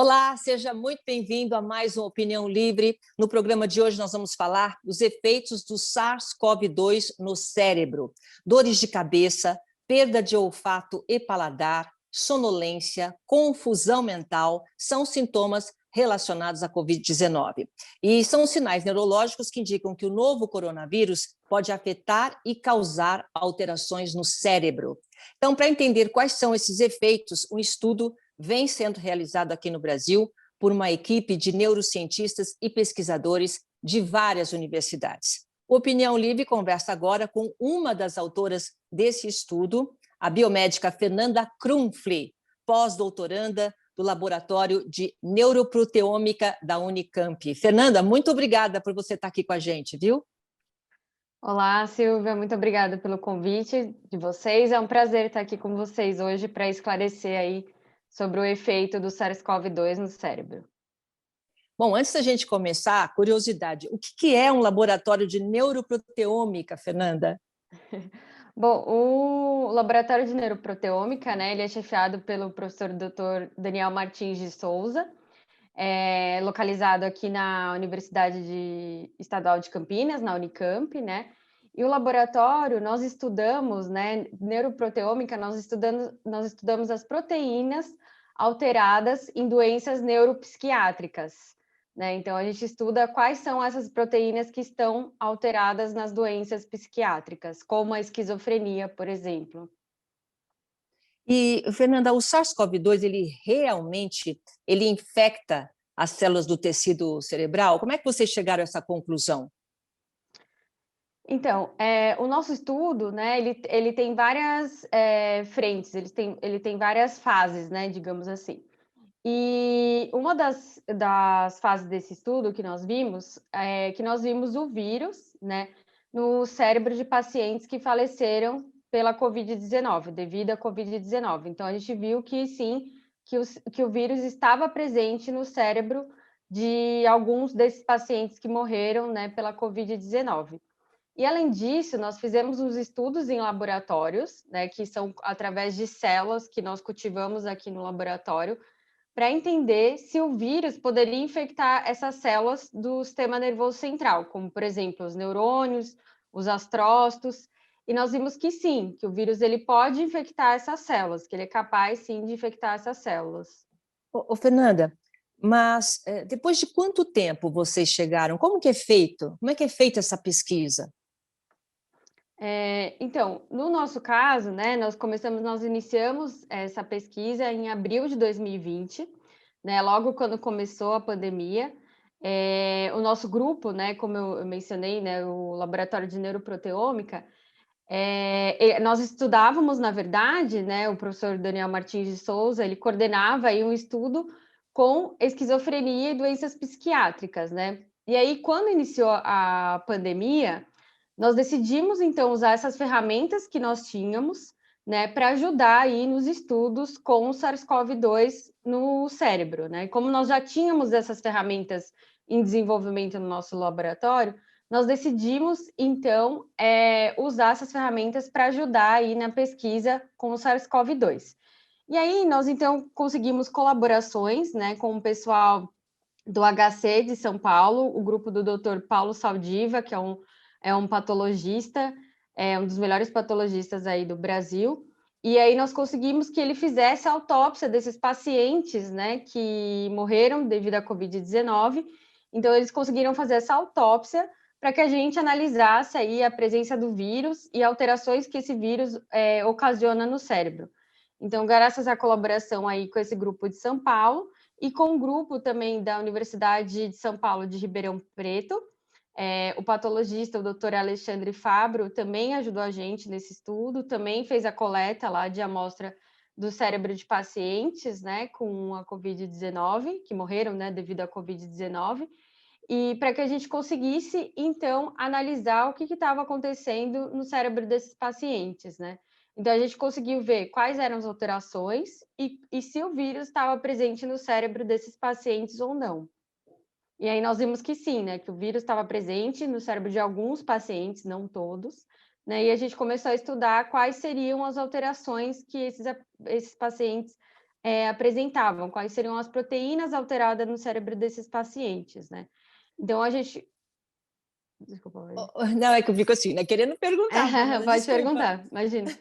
Olá, seja muito bem-vindo a mais uma Opinião Livre. No programa de hoje nós vamos falar dos efeitos do SARS-CoV-2 no cérebro. Dores de cabeça, perda de olfato e paladar, sonolência, confusão mental são sintomas relacionados à Covid-19. E são sinais neurológicos que indicam que o novo coronavírus pode afetar e causar alterações no cérebro. Então, para entender quais são esses efeitos, um estudo vem sendo realizado aqui no Brasil por uma equipe de neurocientistas e pesquisadores de várias universidades. O Opinião Livre conversa agora com uma das autoras desse estudo, a biomédica Fernanda Krumfli, pós-doutoranda do Laboratório de Neuroproteômica da Unicamp. Fernanda, muito obrigada por você estar aqui com a gente, viu? Olá, Silvia, muito obrigada pelo convite de vocês. É um prazer estar aqui com vocês hoje para esclarecer aí sobre o efeito do SARS-CoV-2 no cérebro. Bom, antes da gente começar, curiosidade, o que é um laboratório de neuroproteômica, Fernanda? Bom, o Laboratório de Neuroproteômica, né, ele é chefiado pelo professor Dr. Daniel Martins de Souza, localizado aqui na Universidade Estadual de Campinas, na Unicamp, né? E o laboratório, nós estudamos, né, neuroproteômica, nós estudamos as proteínas alteradas em doenças neuropsiquiátricas, né? Então, a gente estuda quais são essas proteínas que estão alteradas nas doenças psiquiátricas, como a esquizofrenia, por exemplo. E, Fernanda, o SARS-CoV-2, ele infecta as células do tecido cerebral? Como é que vocês chegaram a essa conclusão? Então, o nosso estudo, né, ele tem várias frentes, ele tem várias fases, né, digamos assim. E uma das fases desse estudo que nós vimos é que nós vimos o vírus, né, no cérebro de pacientes que faleceram pela Covid-19, devido à Covid-19. Então, a gente viu que sim, que o vírus estava presente no cérebro de alguns desses pacientes que morreram, né, pela Covid-19. E, além disso, nós fizemos uns estudos em laboratórios, né, que são através de células que nós cultivamos aqui no laboratório, para entender se o vírus poderia infectar essas células do sistema nervoso central, como, por exemplo, os neurônios, os astrócitos, e nós vimos que sim, que o vírus ele pode infectar essas células, que ele é capaz, sim, de infectar essas células. Fernanda, mas depois de quanto tempo vocês chegaram? Como que é feito? Como é que é feita essa pesquisa? Então, no nosso caso, né, nós iniciamos essa pesquisa em abril de 2020, né, logo quando começou a pandemia. O nosso grupo, né, como eu mencionei, né, o Laboratório de Neuroproteômica, nós estudávamos, na verdade, né, o professor Daniel Martins de Souza, ele coordenava aí um estudo com esquizofrenia e doenças psiquiátricas, né? E aí, quando iniciou a pandemia, nós decidimos, então, usar essas ferramentas que nós tínhamos, né, para ajudar aí nos estudos com o SARS-CoV-2 no cérebro, né? Como nós já tínhamos essas ferramentas em desenvolvimento no nosso laboratório, nós decidimos, então, usar essas ferramentas para ajudar aí na pesquisa com o SARS-CoV-2. E aí, nós, então, conseguimos colaborações, né, com o pessoal do HC de São Paulo, o grupo do Dr. Paulo Saldiva, que é um patologista, um dos melhores patologistas aí do Brasil, e aí nós conseguimos que ele fizesse a autópsia desses pacientes, né, que morreram devido à Covid-19. Então, eles conseguiram fazer essa autópsia para que a gente analisasse aí a presença do vírus e alterações que esse vírus ocasiona no cérebro. Então, graças à colaboração aí com esse grupo de São Paulo e com um grupo também da Universidade de São Paulo de Ribeirão Preto, o patologista, o doutor Alexandre Fabro, também ajudou a gente nesse estudo, também fez a coleta lá de amostra do cérebro de pacientes, né, com a Covid-19, que morreram, né, devido à Covid-19, e para que a gente conseguisse, então, analisar o que estava acontecendo no cérebro desses pacientes, né? Então, a gente conseguiu ver quais eram as alterações e se o vírus estava presente no cérebro desses pacientes ou não. E aí nós vimos que sim, né? Que o vírus estava presente no cérebro de alguns pacientes, não todos, né? E a gente começou a estudar quais seriam as alterações que esses pacientes apresentavam, quais seriam as proteínas alteradas no cérebro desses pacientes, né? Então, a gente... Desculpa. Não, é que eu fico assim, né, querendo perguntar, Fernanda, Pode desculpa. perguntar, imagina.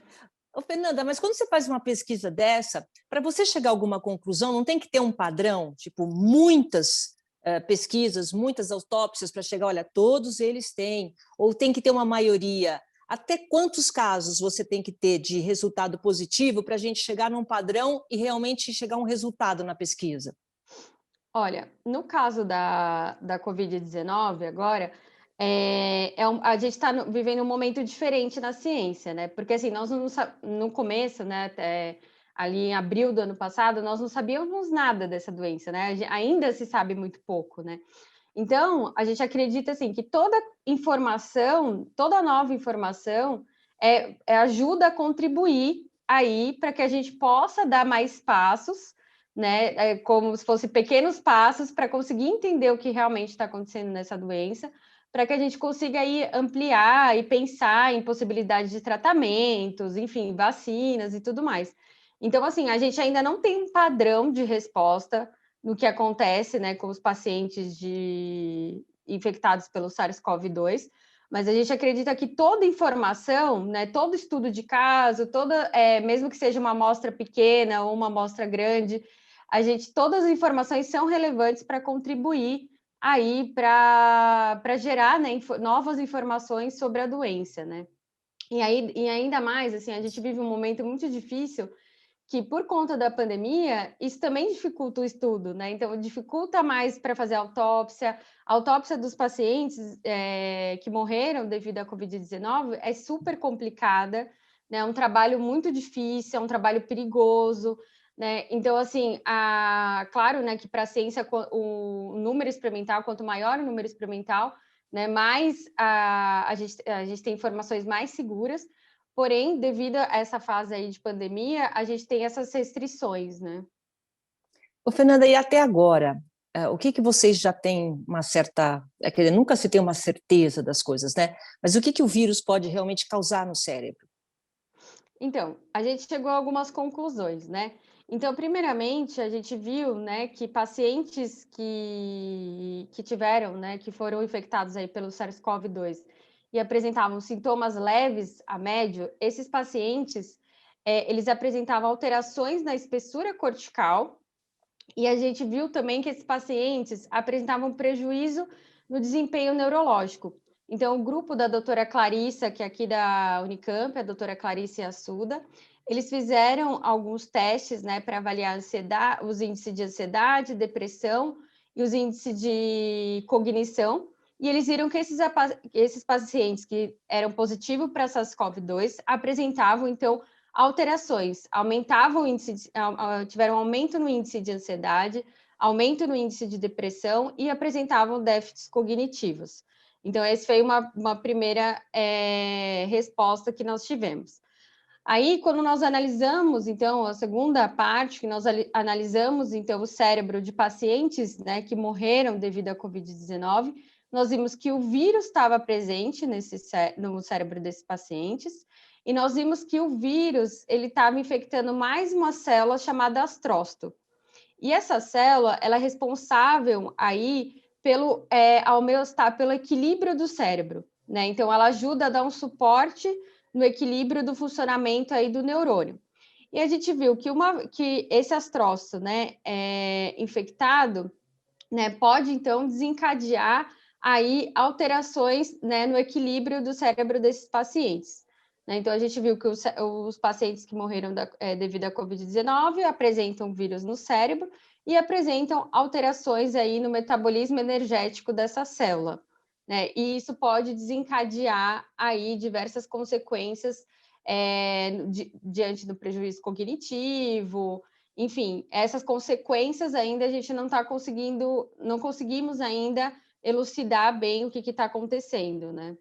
Ô, Fernanda, mas quando você faz uma pesquisa dessa, para você chegar a alguma conclusão, não tem que ter um padrão, tipo, muitas pesquisas, muitas autópsias para chegar, olha, todos eles têm, ou tem que ter uma maioria. Até quantos casos você tem que ter de resultado positivo para a gente chegar num padrão e realmente chegar a um resultado na pesquisa? Olha, no caso da Covid-19 agora, a gente está vivendo um momento diferente na ciência, né? Porque assim, nós não, no começo, né, até ali em abril do ano passado, nós não sabíamos nada dessa doença, né? Ainda se sabe muito pouco, né? Então, a gente acredita assim que toda informação, toda nova informação ajuda a contribuir aí para que a gente possa dar mais passos, né? Como se fossem pequenos passos para conseguir entender o que realmente está acontecendo nessa doença, para que a gente consiga aí ampliar e pensar em possibilidades de tratamentos, enfim, vacinas e tudo mais. Então, assim, a gente ainda não tem um padrão de resposta no que acontece, né, com os pacientes infectados pelo SARS-CoV-2, mas a gente acredita que toda informação, né, todo estudo de caso, mesmo que seja uma amostra pequena ou uma amostra grande, todas as informações são relevantes para contribuir aí para gerar, né, novas informações sobre a doença, né? E ainda mais, assim, a gente vive um momento muito difícil que, por conta da pandemia, isso também dificulta o estudo, né? Então, dificulta mais para fazer a autópsia dos pacientes que morreram devido à Covid-19 é super complicada, né? É um trabalho muito difícil, é um trabalho perigoso, né? Então, assim, claro, né, que para a ciência, o número experimental, quanto maior o número experimental, né, mais a gente tem informações mais seguras. Porém, devido a essa fase aí de pandemia, a gente tem essas restrições, né? Ô, Fernanda, e até agora, o que vocês já têm uma certa... quer dizer, nunca se tem uma certeza das coisas, né? Mas o que o vírus pode realmente causar no cérebro? Então, a gente chegou a algumas conclusões, né? Então, primeiramente, a gente viu, né, que pacientes que tiveram, né, que foram infectados aí pelo SARS-CoV-2 e apresentavam sintomas leves a médio, esses pacientes, eles apresentavam alterações na espessura cortical. E a gente viu também que esses pacientes apresentavam prejuízo no desempenho neurológico. Então, o grupo da doutora Clarissa, que é aqui da Unicamp, a doutora Clarice Assuda, eles fizeram alguns testes, né, para avaliar os índices de ansiedade, depressão e os índices de cognição. E eles viram que esses pacientes que eram positivos para SARS-CoV-2 apresentavam, então, alterações, tiveram aumento no índice de ansiedade, aumento no índice de depressão e apresentavam déficits cognitivos. Então, essa foi uma primeira resposta que nós tivemos. Aí, quando nós analisamos, então, a segunda parte, que nós analisamos, então, o cérebro de pacientes, né, que morreram devido à Covid-19, nós vimos que o vírus estava presente no cérebro desses pacientes, e nós vimos que o vírus ele estava infectando mais uma célula chamada astrócito. E essa célula ela é responsável aí pelo pelo equilíbrio do cérebro, né? Então ela ajuda a dar um suporte no equilíbrio do funcionamento aí do neurônio. E a gente viu que esse astrócito, né, infectado, né, pode então desencadear aí alterações, né, no equilíbrio do cérebro desses pacientes. Né? Então, a gente viu que os pacientes que morreram devido à Covid-19 apresentam vírus no cérebro e apresentam alterações aí no metabolismo energético dessa célula. Né? E isso pode desencadear aí diversas consequências diante do prejuízo cognitivo, enfim, essas consequências ainda a gente não conseguimos ainda elucidar bem o que está acontecendo, né?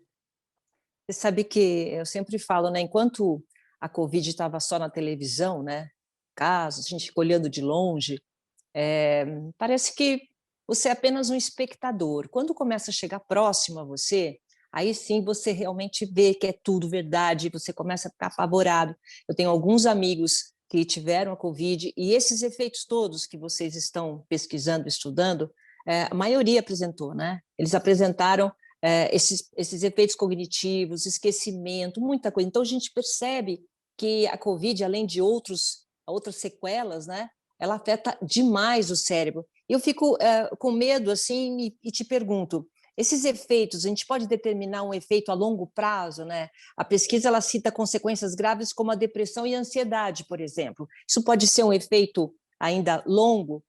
Você sabe que eu sempre falo, né? Enquanto a Covid estava só na televisão, né? Casos, a gente ficou olhando de longe, parece que você é apenas um espectador. Quando começa a chegar próximo a você, aí sim você realmente vê que é tudo verdade, você começa a ficar apavorado. Eu tenho alguns amigos que tiveram a Covid, e esses efeitos todos que vocês estão pesquisando, estudando, a maioria apresentou, né? Eles apresentaram esses efeitos cognitivos, esquecimento, muita coisa. Então, a gente percebe que a Covid, além de outras sequelas, né? Ela afeta demais o cérebro. Eu fico com medo, assim, e te pergunto, esses efeitos, a gente pode determinar um efeito a longo prazo, né? A pesquisa ela cita consequências graves como a depressão e a ansiedade, por exemplo. Isso pode ser um efeito ainda longo?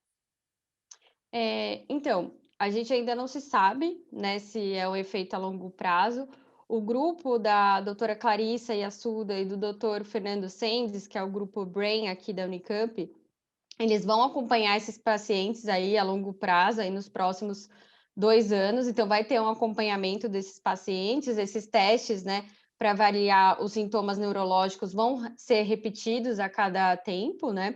Então, a gente ainda não se sabe, né, se é um efeito a longo prazo. O grupo da doutora Clarissa Yassuda e do doutor Fernando Sendes, que é o grupo BRAIN aqui da Unicamp, eles vão acompanhar esses pacientes aí a longo prazo, aí nos próximos 2 anos. Então, vai ter um acompanhamento desses pacientes, esses testes, né, para avaliar os sintomas neurológicos vão ser repetidos a cada tempo, né?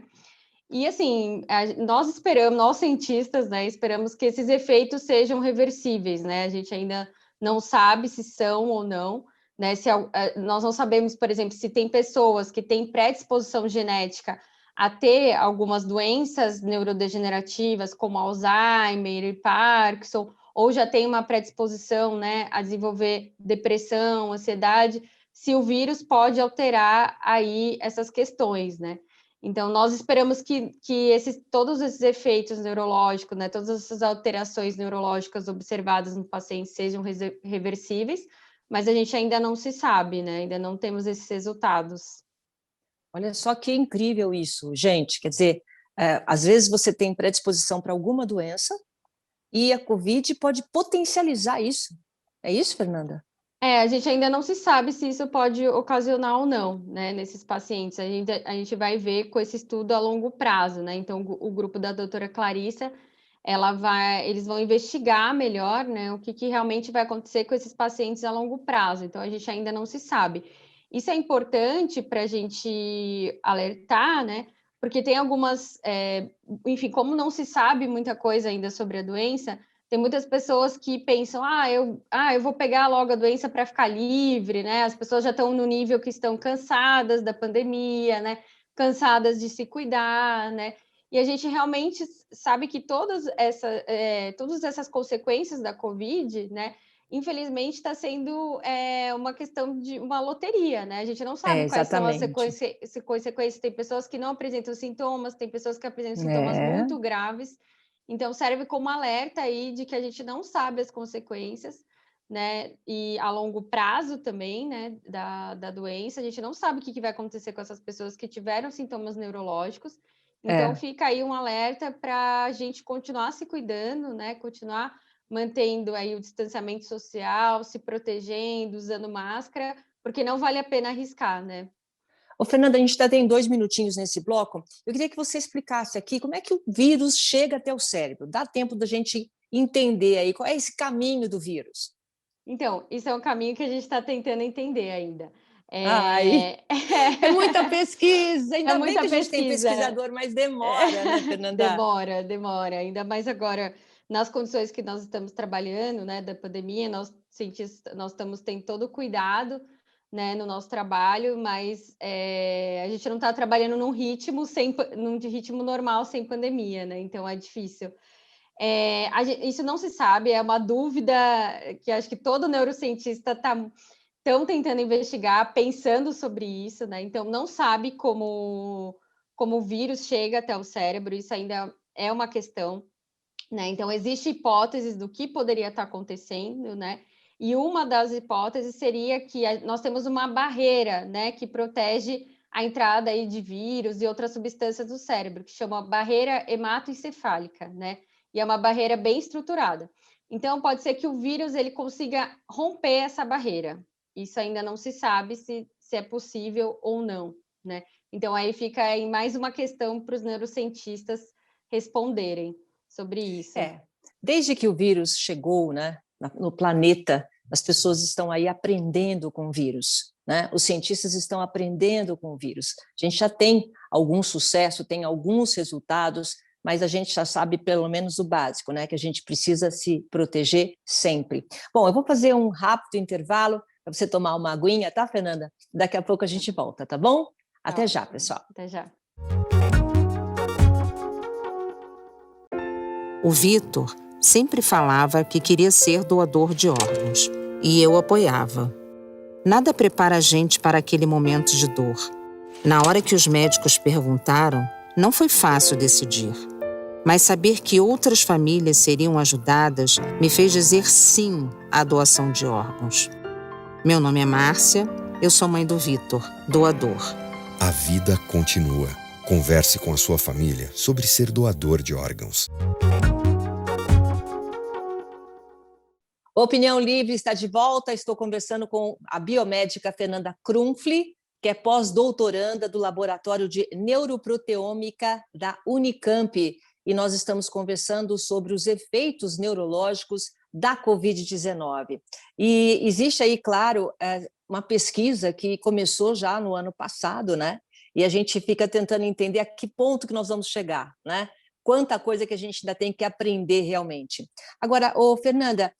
E assim, nós esperamos, nós cientistas, né, esperamos que esses efeitos sejam reversíveis, né? A gente ainda não sabe se são ou não, né? Nós não sabemos, por exemplo, se tem pessoas que têm predisposição genética a ter algumas doenças neurodegenerativas, como Alzheimer e Parkinson, ou já tem uma predisposição, né, a desenvolver depressão, ansiedade, se o vírus pode alterar aí essas questões, né? Então, nós esperamos que todos esses efeitos neurológicos, né, todas essas alterações neurológicas observadas no paciente sejam reversíveis, mas a gente ainda não se sabe, né? Ainda não temos esses resultados. Olha só que incrível isso, gente. Quer dizer, às vezes você tem predisposição para alguma doença e a Covid pode potencializar isso. É isso, Fernanda? A gente ainda não se sabe se isso pode ocasionar ou não, né, nesses pacientes. A gente vai ver com esse estudo a longo prazo, né? Então, o grupo da doutora Clarissa, eles vão investigar melhor, né, o que realmente vai acontecer com esses pacientes a longo prazo. Então, a gente ainda não se sabe. Isso é importante para a gente alertar, né? Porque tem algumas, enfim, como não se sabe muita coisa ainda sobre a doença, tem muitas pessoas que pensam, eu vou pegar logo a doença para ficar livre, né? As pessoas já estão no nível que estão cansadas da pandemia, né? Cansadas de se cuidar, né? E a gente realmente sabe que todas essas consequências da Covid, né? Infelizmente está sendo uma questão de uma loteria, né? A gente não sabe quais são as Exatamente. consequências. Tem pessoas que não apresentam sintomas, tem pessoas que apresentam sintomas É, muito graves. Então, serve como alerta aí de que a gente não sabe as consequências, né? E a longo prazo também, né? Da doença, a gente não sabe o que vai acontecer com essas pessoas que tiveram sintomas neurológicos. Então, é. fica aí um alerta para a gente continuar se cuidando, né? Continuar mantendo aí o distanciamento social, se protegendo, usando máscara, porque não vale a pena arriscar, né? Ô, Fernanda, a gente ainda tem 2 minutinhos nesse bloco. Eu queria que você explicasse aqui como é que o vírus chega até o cérebro. Dá tempo da gente entender aí qual é esse caminho do vírus. Então, isso é um caminho que a gente está tentando entender ainda. Ai, É... é muita pesquisa. é Ainda bem que muita a gente tem pesquisa. pesquisador, mas demora, né, Fernanda? Demora. Ainda mais agora, nas condições que nós estamos trabalhando, né, da pandemia, nós cientistas, nós estamos tendo todo o cuidado, né, no nosso trabalho, mas a gente não está trabalhando num ritmo normal sem pandemia, né? Então é difícil. Isso não se sabe, é uma dúvida que acho que todo neurocientista estão tentando investigar, pensando sobre isso, né? Então não sabe como o vírus chega até o cérebro, isso ainda é uma questão, né? Então existem hipóteses do que poderia estar acontecendo, né? E uma das hipóteses seria que nós temos uma barreira, né, que protege a entrada aí de vírus e outras substâncias do cérebro, que chama barreira hematoencefálica, né? E é uma barreira bem estruturada. Então pode ser que o vírus ele consiga romper essa barreira. Isso ainda não se sabe se é possível ou não, né? Então aí fica aí mais uma questão para os neurocientistas responderem sobre isso. Desde que o vírus chegou, né, no planeta, as pessoas estão aí aprendendo com o vírus, né? Os cientistas estão aprendendo com o vírus. A gente já tem algum sucesso, tem alguns resultados, mas a gente já sabe pelo menos o básico, né? Que a gente precisa se proteger sempre. Bom, eu vou fazer um rápido intervalo para você tomar uma aguinha, tá, Fernanda? Daqui a pouco a gente volta, tá bom? Tá Até já, ótimo. pessoal. Até já. O Vitor sempre falava que queria ser doador de órgãos, e eu apoiava. Nada prepara a gente para aquele momento de dor. Na hora que os médicos perguntaram, não foi fácil decidir. Mas saber que outras famílias seriam ajudadas me fez dizer sim à doação de órgãos. Meu nome é Márcia, eu sou mãe do Vitor, doador. A vida continua. Converse com a sua família sobre ser doador de órgãos. Opinião Livre está de volta. Estou conversando com a biomédica Fernanda Crumpli, que é pós-doutoranda do Laboratório de Neuroproteômica da Unicamp. E nós estamos conversando sobre os efeitos neurológicos da Covid-19. E existe aí, claro, uma pesquisa que começou já no ano passado, né? E a gente fica tentando entender a que ponto que nós vamos chegar, né? Quanta coisa que a gente ainda tem que aprender realmente. Agora, Fernanda,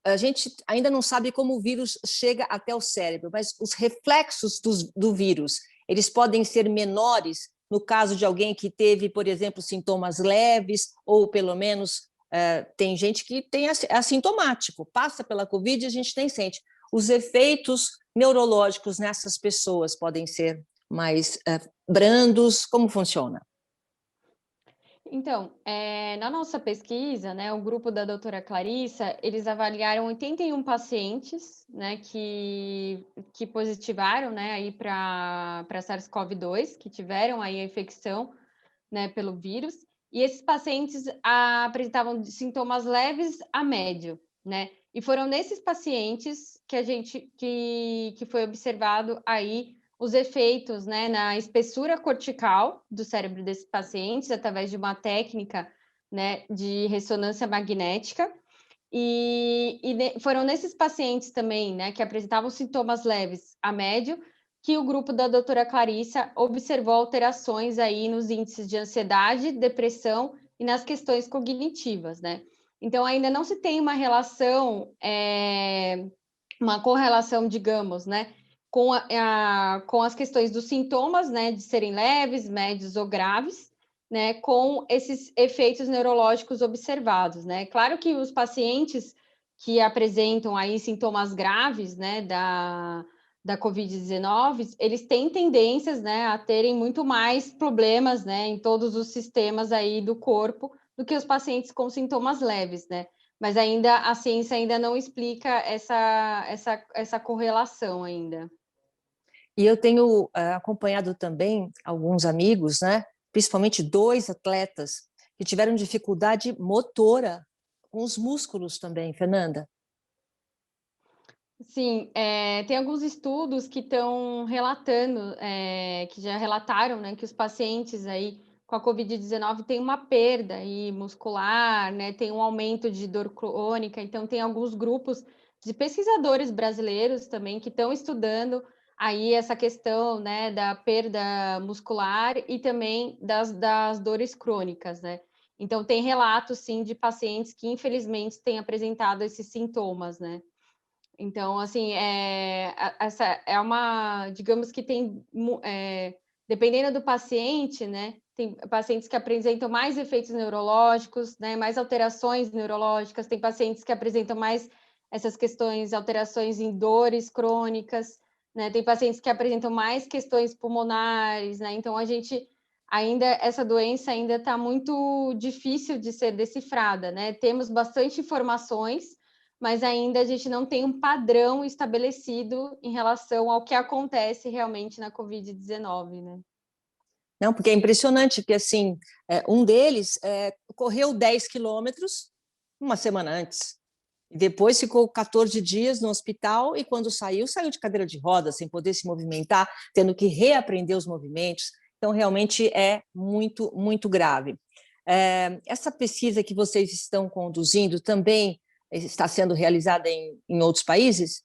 a gente ainda não sabe como o vírus chega até o cérebro, mas os reflexos do vírus, eles podem ser menores no caso de alguém que teve, por exemplo, sintomas leves, ou pelo menos tem gente que tem assintomático, passa pela Covid e a gente nem sente. Os efeitos neurológicos nessas pessoas podem ser mais brandos, como funciona? Então, na nossa pesquisa, né, o grupo da doutora Clarissa, eles avaliaram 81 pacientes, né, que positivaram, né, aí para SARS-CoV-2, que tiveram aí a infecção, né, pelo vírus, e esses pacientes apresentavam sintomas leves a médio, né, e foram nesses pacientes que foi observado aí os efeitos, né, na espessura cortical do cérebro desses pacientes, através de uma técnica, né, de ressonância magnética, foram nesses pacientes também, né, que apresentavam sintomas leves a médio, que o grupo da doutora Clarissa observou alterações aí nos índices de ansiedade, depressão e nas questões cognitivas, né? Então, ainda não se tem uma relação, uma correlação, digamos, né, com as questões dos sintomas, né, de serem leves, médios ou graves, né, com esses efeitos neurológicos observados, né? Claro que os pacientes que apresentam aí sintomas graves, né, da Covid-19, eles têm tendências, né, a terem muito mais problemas, né, em todos os sistemas aí do corpo do que os pacientes com sintomas leves, né? Mas ainda a ciência ainda não explica essa correlação ainda. E eu tenho acompanhado também alguns amigos, né? Principalmente 2 atletas que tiveram dificuldade motora com os músculos também, Fernanda. Sim, tem alguns estudos que estão relatando, que já relataram, né, que os pacientes aí com a Covid-19 têm uma perda aí muscular, né, tem um aumento de dor crônica, então tem alguns grupos de pesquisadores brasileiros também que estão estudando aí essa questão, né, da perda muscular e também das dores crônicas, né? Então tem relatos, sim, de pacientes que infelizmente têm apresentado esses sintomas, né? Então, assim, essa é uma, digamos que tem, dependendo do paciente, né, tem pacientes que apresentam mais efeitos neurológicos, né, mais alterações neurológicas, tem pacientes que apresentam mais essas questões, alterações em dores crônicas, né, tem pacientes que apresentam mais questões pulmonares, né, então essa doença ainda está muito difícil de ser decifrada, né, temos bastante informações, mas ainda a gente não tem um padrão estabelecido em relação ao que acontece realmente na Covid-19, né? Não, porque é impressionante que, assim, um deles correu 10 quilômetros uma semana antes. E depois ficou 14 dias no hospital e quando saiu de cadeira de rodas, sem poder se movimentar, tendo que reaprender os movimentos. Então, realmente é muito, muito grave. Essa pesquisa que vocês estão conduzindo também está sendo realizada em outros países?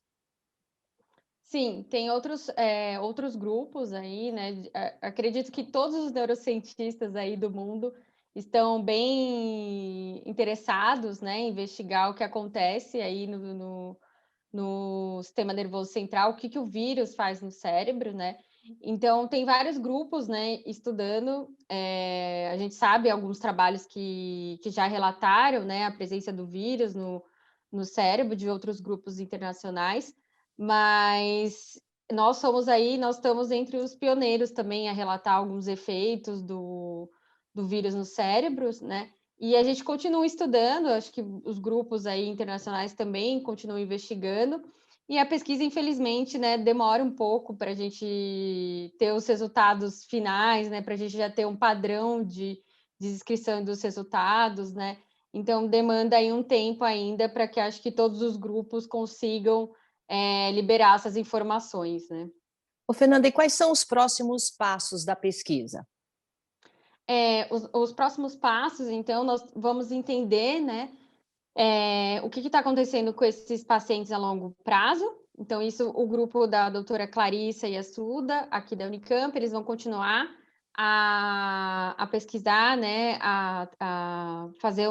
Sim, tem outros grupos aí, né? Acredito que todos os neurocientistas aí do mundo estão bem interessados, né, em investigar o que acontece aí no sistema nervoso central, o que o vírus faz no cérebro, né? Então, tem vários grupos, né, estudando. A gente sabe alguns trabalhos que já relataram, né, a presença do vírus no cérebro de outros grupos internacionais, mas nós estamos entre os pioneiros também a relatar alguns efeitos do vírus nos cérebros, né? E a gente continua estudando, acho que os grupos aí internacionais também continuam investigando. E a pesquisa, infelizmente, né, demora um pouco para a gente ter os resultados finais, né, para a gente já ter um padrão de descrição dos resultados, né? Então, demanda aí um tempo ainda para que acho que todos os grupos consigam liberar essas informações, né? Ô, Fernanda, e quais são os próximos passos da pesquisa? Os próximos passos, então, nós vamos entender, né, o que está acontecendo com esses pacientes a longo prazo. Então, isso, o grupo da doutora Clarissa e a Suda, aqui da Unicamp, eles vão continuar a pesquisar, né, a fazer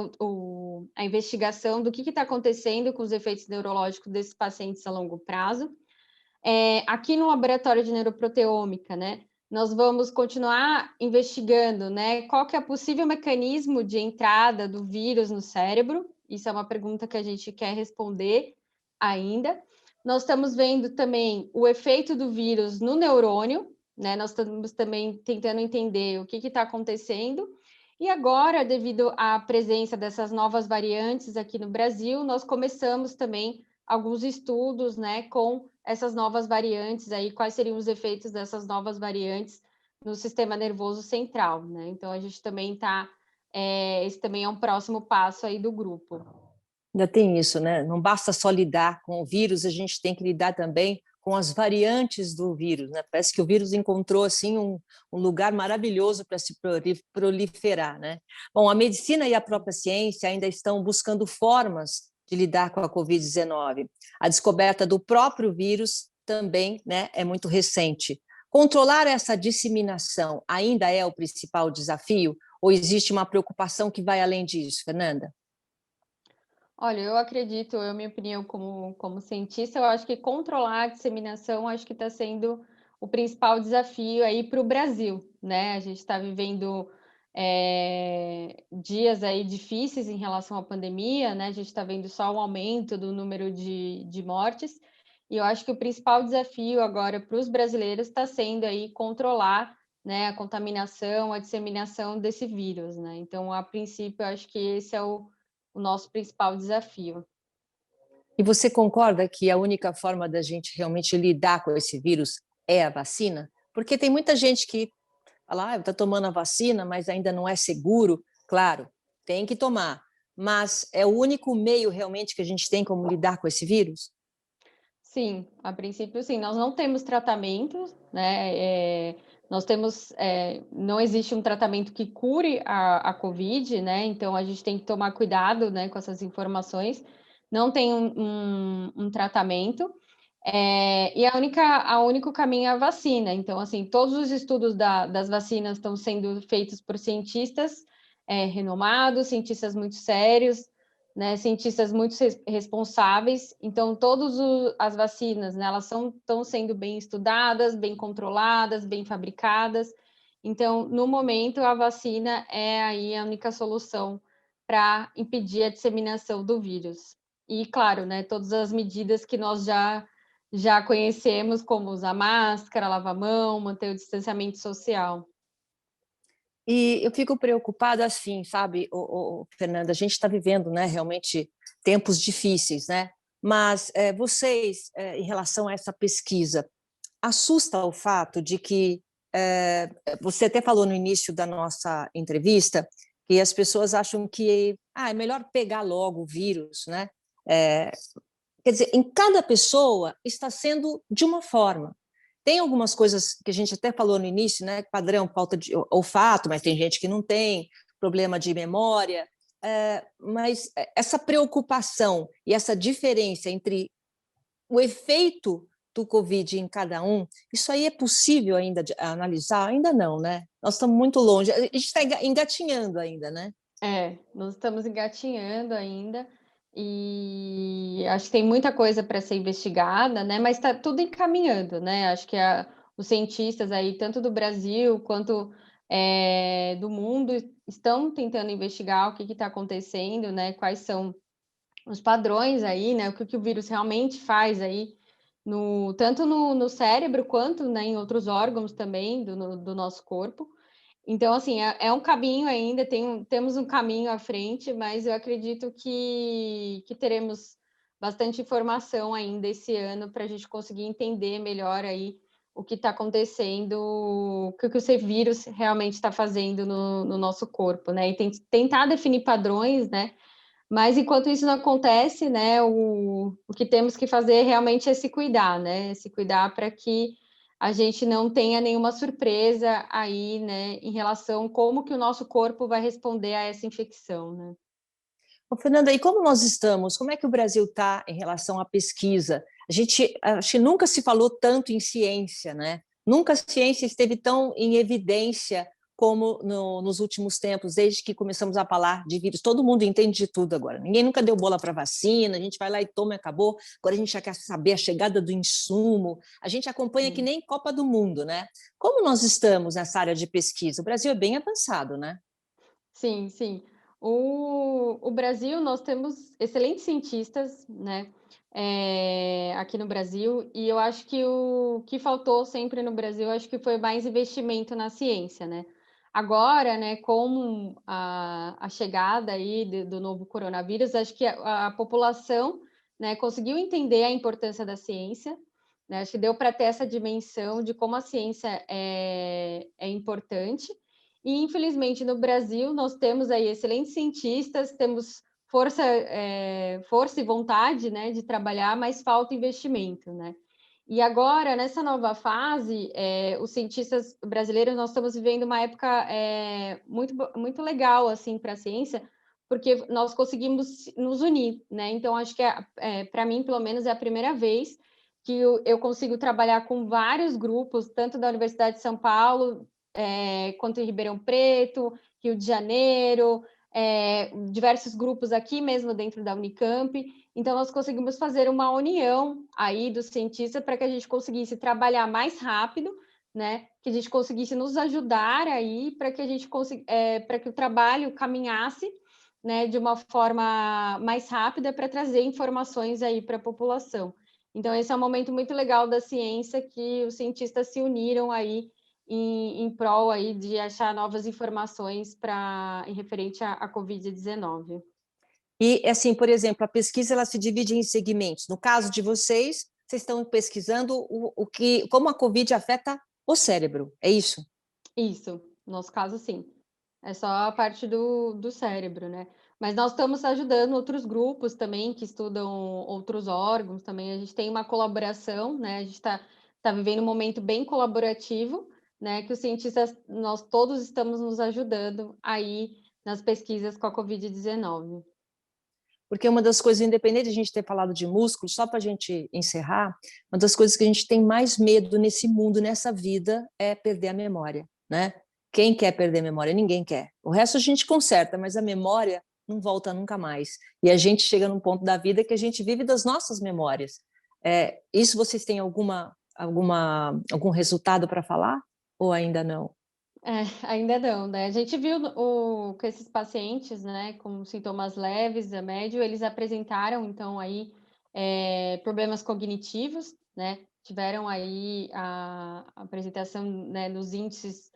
a investigação do que está acontecendo com os efeitos neurológicos desses pacientes a longo prazo. Aqui no laboratório de neuroproteômica, né, nós vamos continuar investigando, né, qual que é o possível mecanismo de entrada do vírus no cérebro. Isso é uma pergunta que a gente quer responder ainda. Nós estamos vendo também o efeito do vírus no neurônio, né? Nós estamos também tentando entender o que está acontecendo. E agora, devido à presença dessas novas variantes aqui no Brasil, nós começamos também alguns estudos, né, com essas novas variantes aí, quais seriam os efeitos dessas novas variantes no sistema nervoso central, né? Então, a gente também esse também é um próximo passo aí do grupo. Ainda tem isso, né? Não basta só lidar com o vírus, a gente tem que lidar também com as variantes do vírus, né? Parece que o vírus encontrou assim um lugar maravilhoso para se proliferar, né? Bom, a medicina e a própria ciência ainda estão buscando formas de lidar com a Covid-19. A descoberta do próprio vírus também, né, é muito recente. Controlar essa disseminação ainda é o principal desafio ou existe uma preocupação que vai além disso, Fernanda? Olha, eu acredito, minha opinião como cientista, eu acho que controlar a disseminação, acho que está sendo o principal desafio aí para o Brasil, né? A gente está vivendo dias aí difíceis em relação à pandemia, né? A gente está vendo só um aumento do número de mortes, e eu acho que o principal desafio agora para os brasileiros está sendo aí controlar, né, a contaminação, a disseminação desse vírus, né? Então, a princípio, eu acho que esse é o nosso principal desafio. E você concorda que a única forma da gente realmente lidar com esse vírus é a vacina? Porque tem muita gente que fala, está tomando a vacina, mas ainda não é seguro. Claro, tem que tomar, mas é o único meio realmente que a gente tem como lidar com esse vírus? Sim, a princípio, sim. Nós não temos tratamento, né? Não existe um tratamento que cure a Covid, né? Então, a gente tem que tomar cuidado, né, com essas informações. Não tem um tratamento. E o único caminho é a vacina. Então, assim, todos os estudos das vacinas estão sendo feitos por cientistas renomados, cientistas muito sérios, né, cientistas muito responsáveis. Então, todas as vacinas, né, elas estão sendo bem estudadas, bem controladas, bem fabricadas. Então, no momento, a vacina é aí a única solução para impedir a disseminação do vírus. E, claro, né, todas as medidas que nós já conhecemos, como usar máscara, lavar a mão, manter o distanciamento social. E eu fico preocupada assim, sabe, Fernanda, a gente está vivendo, né, realmente tempos difíceis, né? Mas vocês, em relação a essa pesquisa, assusta o fato de que você até falou no início da nossa entrevista que as pessoas acham que é melhor pegar logo o vírus, né? Quer dizer, em cada pessoa está sendo de uma forma. Tem algumas coisas que a gente até falou no início, né? Padrão, falta de olfato, mas tem gente que não tem, problema de memória. Mas essa preocupação e essa diferença entre o efeito do Covid em cada um, isso aí é possível ainda de analisar? Ainda não, né? Nós estamos muito longe, a gente está engatinhando ainda, né? Nós estamos engatinhando ainda e acho que tem muita coisa para ser investigada, né? Mas está tudo encaminhando, né? Acho que os cientistas aí, tanto do Brasil quanto do mundo, estão tentando investigar o que está acontecendo, né? Quais são os padrões aí, né? O que o vírus realmente faz aí, tanto no cérebro quanto, né, em outros órgãos também do nosso corpo. Então, assim, é um caminho ainda, temos um caminho à frente, mas eu acredito que teremos bastante informação ainda esse ano para a gente conseguir entender melhor aí o que está acontecendo, o que esse vírus realmente está fazendo no nosso corpo, né? E tentar definir padrões, né? Mas enquanto isso não acontece, né, o que temos que fazer realmente é se cuidar, né? Se cuidar para que a gente não tenha nenhuma surpresa aí, né, em relação a como que o nosso corpo vai responder a essa infecção, né? Ô, Fernanda, e como nós estamos? Como é que o Brasil está em relação à pesquisa? A gente, acho que nunca se falou tanto em ciência, né? Nunca a ciência esteve tão em evidência como nos últimos tempos, desde que começamos a falar de vírus. Todo mundo entende de tudo agora. Ninguém nunca deu bola para vacina, a gente vai lá e toma e acabou. Agora a gente já quer saber a chegada do insumo. A gente acompanha que nem Copa do Mundo, né? Como nós estamos nessa área de pesquisa? O Brasil é bem avançado, né? Sim, sim. O Brasil, nós temos excelentes cientistas, né, aqui no Brasil, e eu acho que o que faltou sempre no Brasil, acho que foi mais investimento na ciência, né? Agora, né, com a chegada aí do novo coronavírus, acho que a população, né, conseguiu entender a importância da ciência, né? Acho que deu para ter essa dimensão de como a ciência é importante. E, infelizmente, no Brasil, nós temos aí excelentes cientistas, temos força e vontade, né, de trabalhar, mas falta investimento, né? E agora, nessa nova fase, os cientistas brasileiros, nós estamos vivendo uma época muito, muito legal, assim, para a ciência, porque nós conseguimos nos unir, né? Então, acho que, para mim, pelo menos, é a primeira vez que eu consigo trabalhar com vários grupos, tanto da Universidade de São Paulo, quanto em Ribeirão Preto, Rio de Janeiro, diversos grupos aqui mesmo dentro da Unicamp. Então, nós conseguimos fazer uma união aí dos cientistas para que a gente conseguisse trabalhar mais rápido, né? Que a gente conseguisse nos ajudar aí para que a gente para que o trabalho caminhasse, né, de uma forma mais rápida para trazer informações aí para a população. Então, esse é um momento muito legal da ciência, que os cientistas se uniram aí em prol aí de achar novas informações em referente à Covid-19. E, assim, por exemplo, a pesquisa ela se divide em segmentos. No caso de vocês, vocês estão pesquisando como a Covid afeta o cérebro, é isso? Isso, no nosso caso, sim. É só a parte do cérebro, né? Mas nós estamos ajudando outros grupos também que estudam outros órgãos também. A gente tem uma colaboração, né? A gente está vivendo um momento bem colaborativo, né? Que os cientistas, nós todos estamos nos ajudando aí nas pesquisas com a Covid-19. Porque uma das coisas, independente de a gente ter falado de músculo, só para a gente encerrar, uma das coisas que a gente tem mais medo nesse mundo, nessa vida, é perder a memória, né? Quem quer perder a memória? Ninguém quer. O resto a gente conserta, mas a memória não volta nunca mais. E a gente chega num ponto da vida que a gente vive das nossas memórias. Isso vocês têm algum resultado para falar? Ou ainda não? Ainda não, né? A gente viu que esses pacientes, né, com sintomas leves a médio, eles apresentaram, então, aí, problemas cognitivos, né? Tiveram aí a apresentação, né, dos índices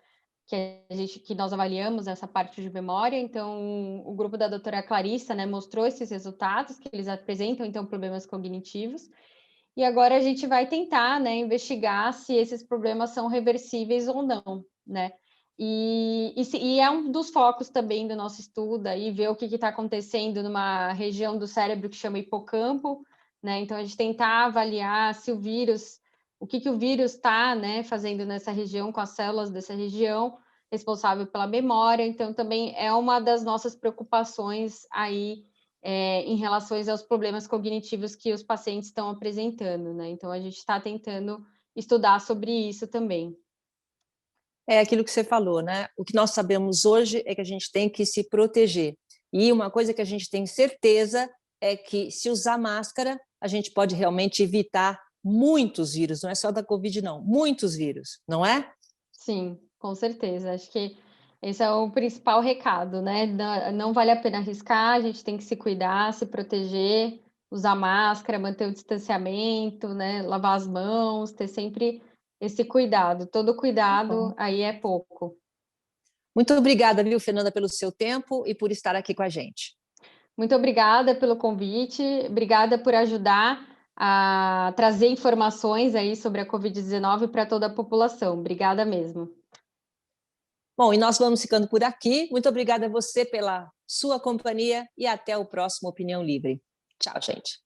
que nós avaliamos essa parte de memória. Então, o grupo da doutora Clarissa, né, mostrou esses resultados, que eles apresentam, então, problemas cognitivos. E agora a gente vai tentar, né, investigar se esses problemas são reversíveis ou não, né? E é um dos focos também do nosso estudo, aí ver o que está acontecendo numa região do cérebro que chama hipocampo, né? Então, a gente tentar avaliar se o que o vírus está, né, fazendo nessa região, com as células dessa região, responsável pela memória. Então, também é uma das nossas preocupações aí, em relação aos problemas cognitivos que os pacientes estão apresentando, né? Então, a gente está tentando estudar sobre isso também. É aquilo que você falou, né? O que nós sabemos hoje é que a gente tem que se proteger. E uma coisa que a gente tem certeza é que, se usar máscara, a gente pode realmente evitar muitos vírus, não é só da Covid, não, muitos vírus, não é? Sim, com certeza. Acho que esse é o principal recado, né? Não vale a pena arriscar, a gente tem que se cuidar, se proteger, usar máscara, manter o distanciamento, né? Lavar as mãos, ter sempre esse cuidado. Todo cuidado aí é pouco. Muito obrigada, viu, Fernanda, pelo seu tempo e por estar aqui com a gente. Muito obrigada pelo convite, obrigada por ajudar a trazer informações aí sobre a Covid-19 para toda a população. Obrigada mesmo. Bom, e nós vamos ficando por aqui. Muito obrigada a você pela sua companhia e até o próximo Opinião Livre. Tchau, gente.